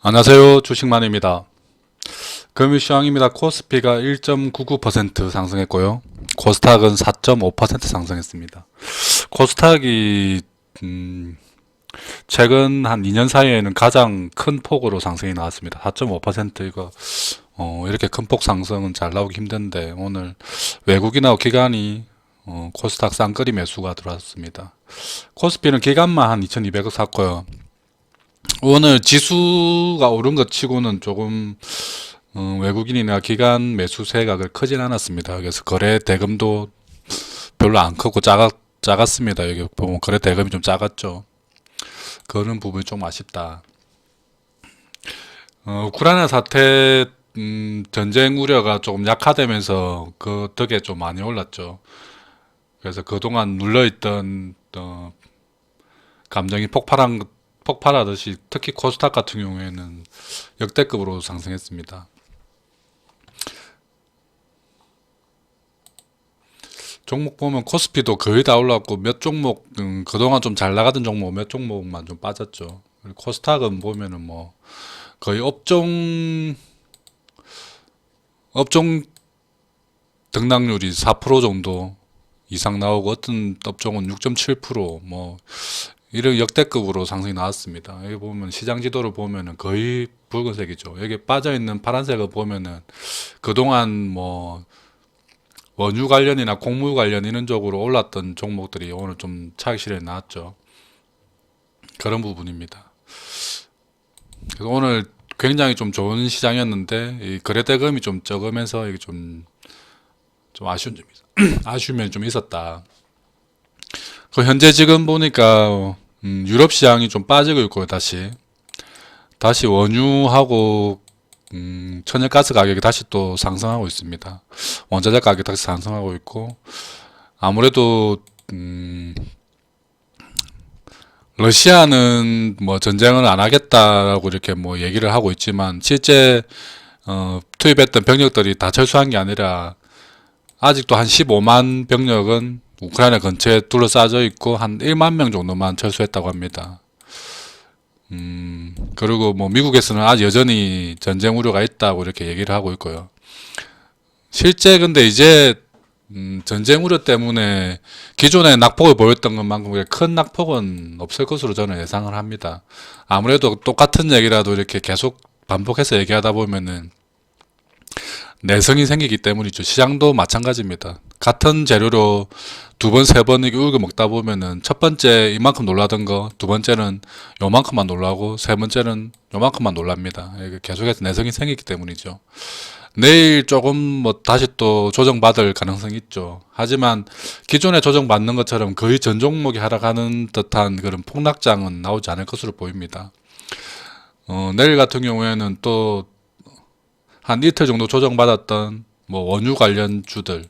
안녕하세요. 주식만입니다. 금융시황입니다. 코스피가 1.99% 상승했고요. 코스닥은 4.5% 상승했습니다. 코스닥이 최근 한 2년 사이에는 가장 큰 폭으로 상승이 나왔습니다. 4.5% 이거 이렇게 큰 폭 상승은 잘 나오기 힘든데 오늘 외국인하고 기관이 코스닥 쌍끌이 매수가 들어왔습니다. 코스피는 기관만 한 2,200억 샀고요. 오늘 지수가 오른 것 치고는 조금 외국인이나 기관 매수세가 크진 않았습니다. 그래서 거래 대금도 별로 안 크고 작았습니다. 여기 보면 거래 대금이 좀 작았죠. 그런 부분이 좀 아쉽다. 우크라이나 사태 전쟁 우려가 조금 약화되면서 그 덕에 좀 많이 올랐죠. 그래서 그동안 눌러있던 감정이 폭발하듯이 특히 코스닥 같은 경우에는 역대급으로 상승했습니다. 종목 보면 코스피도 거의 다 올랐고 몇 종목 그동안 좀 잘 나가던 종목 몇 종목만 좀 빠졌죠. 코스닥은 보면은 뭐 거의 업종 등락률이 4% 정도 이상 나오고 어떤 업종은 6.7%뭐 이런 역대급으로 상승이 나왔습니다. 여기 보면 시장 지도를 보면은 거의 붉은색이죠. 여기 빠져 있는 파란색을 보면은 그동안 뭐 원유 관련이나 곡물 관련 이런 쪽으로 올랐던 종목들이 오늘 좀 차익 실현이 나왔죠. 그런 부분입니다. 그래서 오늘 굉장히 좀 좋은 시장이었는데 이 거래 대금이 좀 적으면서 이게 좀 아쉬운 점이 아쉬움이 좀 있었다. 그 현재 지금 보니까 유럽 시장이 좀 빠지고 있고요. 다시 원유하고 천연가스 가격이 다시 또 상승하고 있습니다. 원자재 가격이 다시 상승하고 있고 아무래도 러시아는 뭐 전쟁을 안 하겠다라고 이렇게 뭐 얘기를 하고 있지만 실제 투입했던 병력들이 다 철수한 게 아니라 아직도 한 15만 병력은 우크라이나 근처에 둘러싸여 있고 한 1만 명 정도만 철수했다고 합니다. 그리고 뭐 미국에서는 아직 여전히 전쟁 우려가 있다고 이렇게 얘기를 하고 있고요. 실제 근데 이제 전쟁 우려 때문에 기존에 낙폭을 보였던 것만큼 큰 낙폭은 없을 것으로 저는 예상을 합니다. 아무래도 똑같은 얘기라도 이렇게 계속 반복해서 얘기하다 보면은 내성이 생기기 때문이죠. 시장도 마찬가지입니다. 같은 재료로 두 번, 세 번 이렇게 울고 먹다 보면은 첫 번째 이만큼 놀라던 거, 두 번째는 요만큼만 놀라고, 세 번째는 요만큼만 놀랍니다. 이게 계속해서 내성이 생기기 때문이죠. 내일 조금 뭐 다시 또 조정받을 가능성이 있죠. 하지만 기존에 조정받는 것처럼 거의 전 종목이 하락하는 듯한 그런 폭락장은 나오지 않을 것으로 보입니다. 내일 같은 경우에는 또 한 이틀 정도 조정받았던 뭐 원유 관련주들,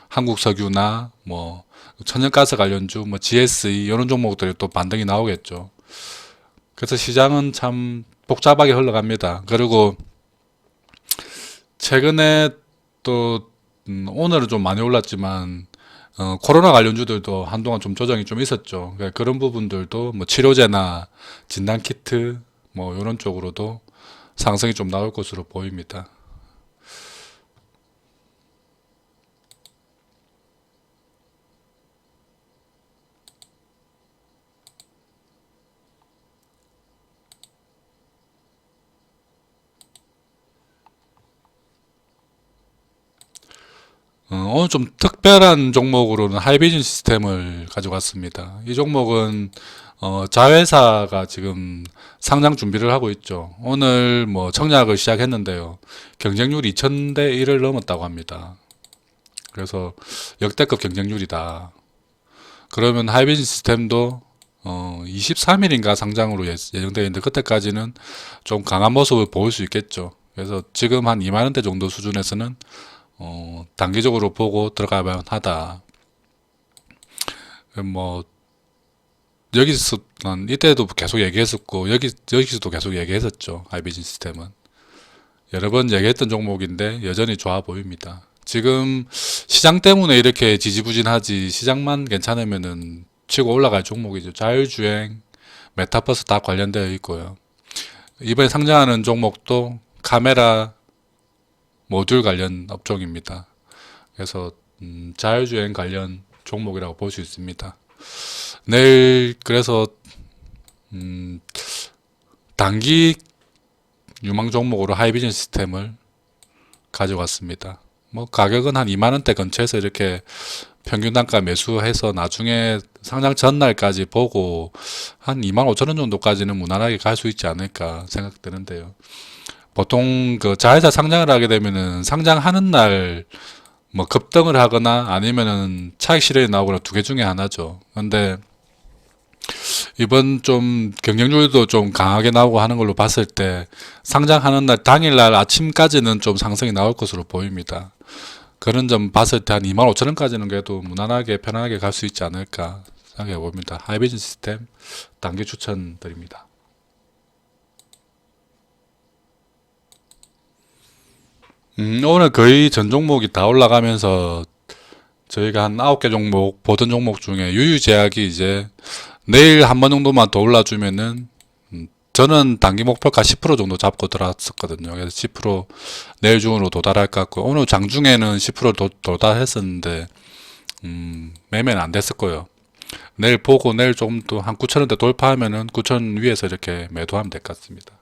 한국석유나 뭐 천연가스 관련주, 뭐 GSE 이런 종목들이 또 반등이 나오겠죠. 그래서 시장은 참 복잡하게 흘러갑니다. 그리고 최근에 또 오늘은 좀 많이 올랐지만 코로나 관련주들도 한동안 좀 조정이 좀 있었죠. 그러니까 그런 부분들도 뭐 치료제나 진단키트 뭐 이런 쪽으로도 상승이 좀 나올 것으로 보입니다. 오늘 좀 특별한 종목으로는 하이비전 시스템을 가져갔습니다. 이 종목은 자회사가 지금 상장 준비를 하고 있죠. 오늘 뭐 청약을 시작했는데요. 경쟁률 2000대 1을 넘었다고 합니다. 그래서 역대급 경쟁률이다. 그러면 하이비전 시스템도 23일인가 상장으로 예정되어 있는데 그때까지는 좀 강한 모습을 보일 수 있겠죠. 그래서 지금 한 2만 원대 정도 수준에서는 단기적으로 보고 들어가면 하다. 뭐 여기서 난 이때도 계속 얘기했었고 여기서도 계속 얘기했었죠. IBG 시스템은 여러 번 얘기했던 종목인데 여전히 좋아 보입니다. 지금 시장 때문에 이렇게 지지부진하지 시장만 괜찮으면은 치고 올라갈 종목이죠. 자율주행, 메타버스 다 관련되어 있고요. 이번에 상장하는 종목도 카메라 모듈 관련 업종입니다. 그래서 자율주행 관련 종목이라고 볼 수 있습니다. 내일 그래서 단기 유망 종목으로 하이비전 시스템을 가져왔습니다. 뭐 가격은 한 2만원대 근처에서 이렇게 평균 단가 매수해서 나중에 상장 전날까지 보고 한 25,000원 정도까지는 무난하게 갈 수 있지 않을까 생각되는데요. 보통 그 자회사 상장을 하게 되면은 상장하는 날 뭐 급등을 하거나 아니면은 차익 실현이 나오거나 두 개 중에 하나죠. 근데 이번 좀 경쟁률도 좀 강하게 나오고 하는 걸로 봤을 때 상장하는 날 당일날 아침까지는 좀 상승이 나올 것으로 보입니다. 그런 점 봤을 때 한 25,000원까지는 그래도 무난하게 편안하게 갈 수 있지 않을까 생각해 봅니다. 하이비전 시스템 단기 추천드립니다. 오늘 거의 전 종목이 다 올라가면서 저희가 한 9개 종목 보던 종목 중에 유유제약이 이제 내일 한 번 정도만 더 올라주면은 저는 단기 목표가 10% 정도 잡고 들어왔었거든요. 그래서 10% 내일 중으로 도달할 것 같고 오늘 장중에는 10% 도달했었는데 매매는 안 됐을 거예요. 내일 보고 내일 조금 더 한 9,000원대 돌파하면은 9,000원 위에서 이렇게 매도하면 될 것 같습니다.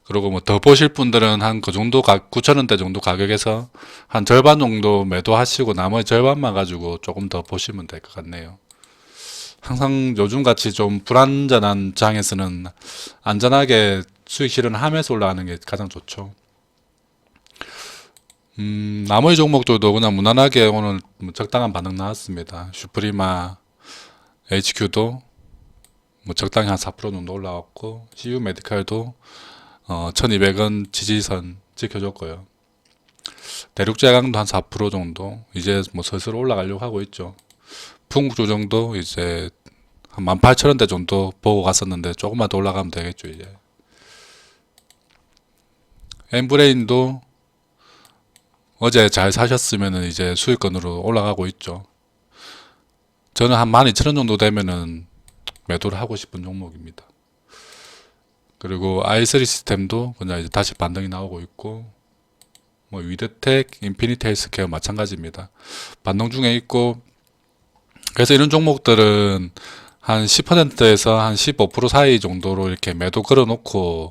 그리고 뭐 더 보실 분들은 한 그 정도 9,000원대 정도 가격에서 한 절반 정도 매도하시고 나머지 절반만 가지고 조금 더 보시면 될 것 같네요. 항상 요즘 같이 좀 불안전한 장에서는 안전하게 수익 실현하면서 올라가는 게 가장 좋죠. 나머지 종목들도 그냥 무난하게 오늘 뭐 적당한 반응 나왔습니다. 슈프리마, HQ도 뭐 적당히 한 4% 정도 올라왔고 CU 메디칼도 1200원 지지선 지켜줬고요. 대륙제강도 한 4% 정도 이제 뭐 슬슬 올라가려고 하고 있죠. 풍국조정도 이제 한 18,000원대 정도 보고 갔었는데 조금만 더 올라가면 되겠죠 이제. 엠브레인도 어제 잘 사셨으면은 이제 수익권으로 올라가고 있죠. 저는 한 12,000원 정도 되면은 매도를 하고 싶은 종목입니다. 그리고 i3 시스템도 그냥 이제 다시 반등이 나오고 있고 뭐 위드텍, 인피니티 헬스케어 마찬가지입니다. 반등 중에 있고 그래서 이런 종목들은 한 10%에서 한 15% 사이 정도로 이렇게 매도 걸어놓고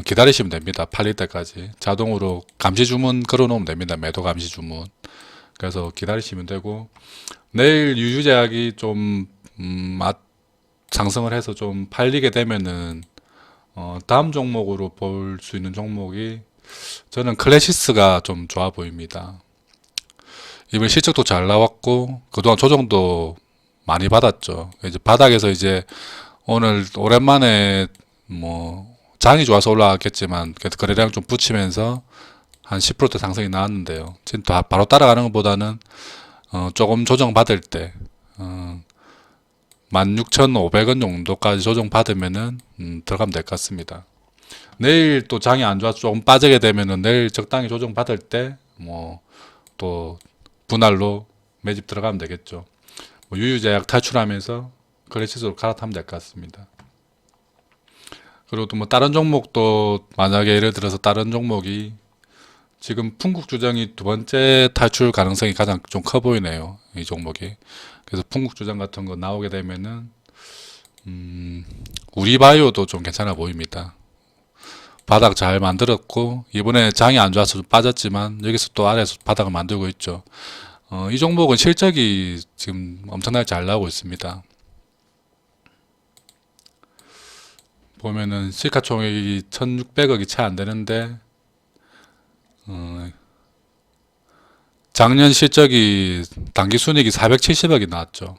기다리시면 됩니다. 팔릴 때까지 자동으로 감시 주문 걸어놓으면 됩니다. 매도 감시 주문. 그래서 기다리시면 되고 내일 유유제약이 좀 상승을 해서 좀 팔리게 되면은 다음 종목으로 볼 수 있는 종목이 저는 클래시스가 좀 좋아 보입니다. 이번 실적도 잘 나왔고 그동안 조정도 많이 받았죠. 이제 바닥에서 이제 오늘 오랜만에 뭐 장이 좋아서 올라갔겠지만 그래도 거래량 좀 붙이면서 한 10%대 상승이 나왔는데요. 지금 바로 따라가는 것보다는 조금 조정 받을 때 16,500원 정도까지 조정 받으면은 들어가면 될 것 같습니다. 내일 또 장이 안 좋아서 조금 빠지게 되면은 내일 적당히 조정 받을 때 뭐 또 분할로 매집 들어가면 되겠죠. 뭐 유유제약 탈출하면서 거래치수로 갈아타면 될 것 같습니다. 그리고 또 뭐 다른 종목도 만약에 예를 들어서 다른 종목이 지금 풍국주정이 두 번째 탈출 가능성이 가장 좀 커 보이네요. 이 종목이. 그래서 풍국주정 같은 거 나오게 되면은 우리바이오도 좀 괜찮아 보입니다. 바닥 잘 만들었고 이번에 장이 안 좋아서 좀 빠졌지만 여기서 또 아래에서 바닥을 만들고 있죠. 이 종목은 실적이 지금 엄청나게 잘 나오고 있습니다. 보면은 시가총액이 1,600억이 채 안 되는데 작년 실적이 당기순이익이 470억이 나왔죠.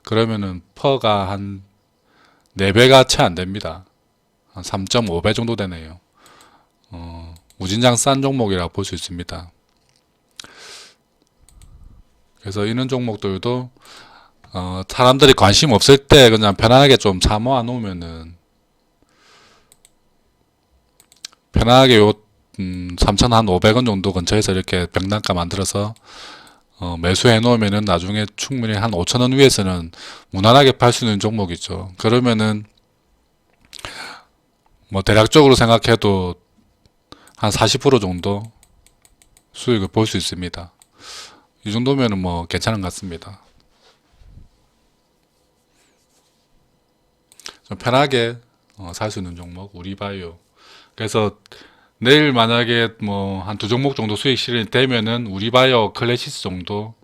그러면은 퍼가 한 4배가 채 안 됩니다. 한 3.5배 정도 되네요. 무진장 싼 종목이라고 볼 수 있습니다. 그래서 이런 종목들도 사람들이 관심 없을 때 그냥 편안하게 좀 사모아 놓으면은 편안하게 요 3,500원 정도 근처에서 이렇게 병단가 만들어서 매수해 놓으면은 나중에 충분히 한 5,000원 위에서는 무난하게 팔 수 있는 종목이죠. 그러면은 뭐 대략적으로 생각해도 한 40% 정도 수익을 볼 수 있습니다. 이 정도면은 뭐 괜찮은 것 같습니다. 좀 편하게 살 수 있는 종목 우리바이오. 그래서 내일 만약에 뭐 한 두 종목 정도 수익 실현이 되면은 우리바이오 클래시스 정도,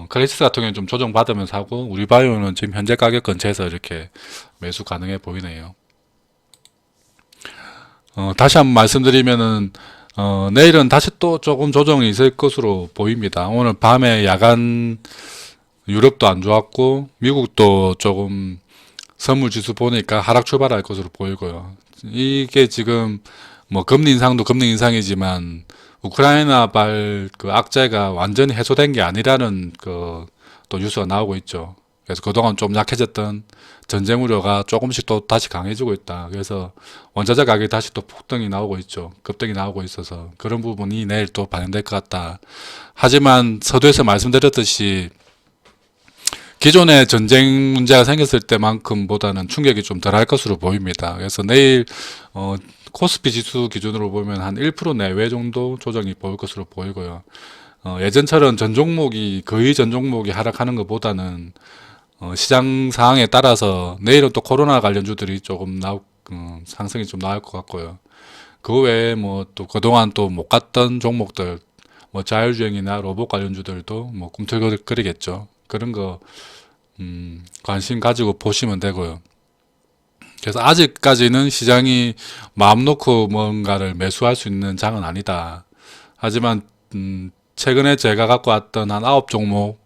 클래시스 같은 경우는 좀 조정 받으면서 하고 우리바이오는 지금 현재 가격 근처에서 이렇게 매수 가능해 보이네요. 다시 한번 말씀드리면은 내일은 다시 또 조금 조정이 있을 것으로 보입니다. 오늘 밤에 야간 유럽도 안 좋았고 미국도 조금 선물 지수 보니까 하락 출발할 것으로 보이고요. 이게 지금 뭐 금리 인상도 금리 인상이지만 우크라이나발 그 악재가 완전히 해소된 게 아니라는 그 또 뉴스가 나오고 있죠. 그래서 그동안 좀 약해졌던 전쟁 우려가 조금씩 또 다시 강해지고 있다. 그래서 원자재 가격이 다시 또 폭등이 나오고 있죠. 급등이 나오고 있어서 그런 부분이 내일 또 반영될 것 같다. 하지만 서두에서 말씀드렸듯이 기존에 전쟁 문제가 생겼을 때만큼보다는 충격이 좀 덜할 것으로 보입니다. 그래서 내일 코스피 지수 기준으로 보면 한 1% 내외 정도 조정이 보일 것으로 보이고요. 예전처럼 거의 전 종목이 하락하는 것보다는 시장 상황에 따라서 내일은 또 코로나 관련주들이 조금 상승이 좀 나올 것 같고요. 그 외에 뭐 또 그동안 또 못 갔던 종목들, 뭐 자율주행이나 로봇 관련주들도 뭐 꿈틀거리겠죠. 그런 거 관심 가지고 보시면 되고요. 그래서 아직까지는 시장이 마음 놓고 뭔가를 매수할 수 있는 장은 아니다. 하지만 최근에 제가 갖고 왔던 한 9종목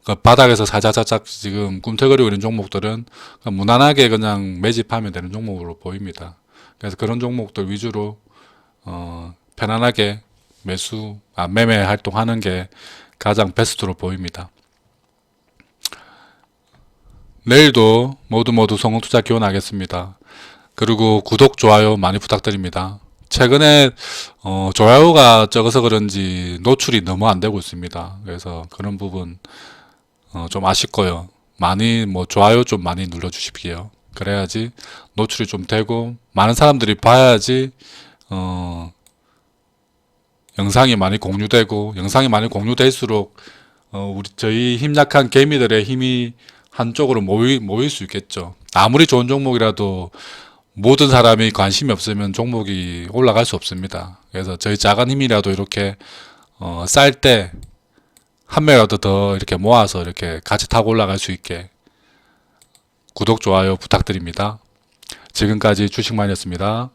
그 바닥에서 살짝살짝 지금 꿈틀거리고 있는 종목들은 무난하게 그냥 매집하면 되는 종목으로 보입니다. 그래서 그런 종목들 위주로 편안하게 매매 활동하는 게 가장 베스트로 보입니다. 내일도 모두 성공투자 기원하겠습니다. 그리고 구독, 좋아요 많이 부탁드립니다. 최근에 좋아요가 적어서 그런지 노출이 너무 안 되고 있습니다. 그래서 그런 부분 좀 아쉽고요. 좋아요 좀 많이 눌러주십시오. 그래야지 노출이 좀 되고 많은 사람들이 봐야지 영상이 많이 공유되고 영상이 많이 공유될수록 저희 힘 약한 개미들의 힘이 한쪽으로 모일 수 있겠죠. 아무리 좋은 종목이라도 모든 사람이 관심이 없으면 종목이 올라갈 수 없습니다. 그래서 저희 작은 힘이라도 이렇게 쌀 때 한 명이라도 더 이렇게 모아서 이렇게 같이 타고 올라갈 수 있게 구독, 좋아요 부탁드립니다. 지금까지 주식만이었습니다.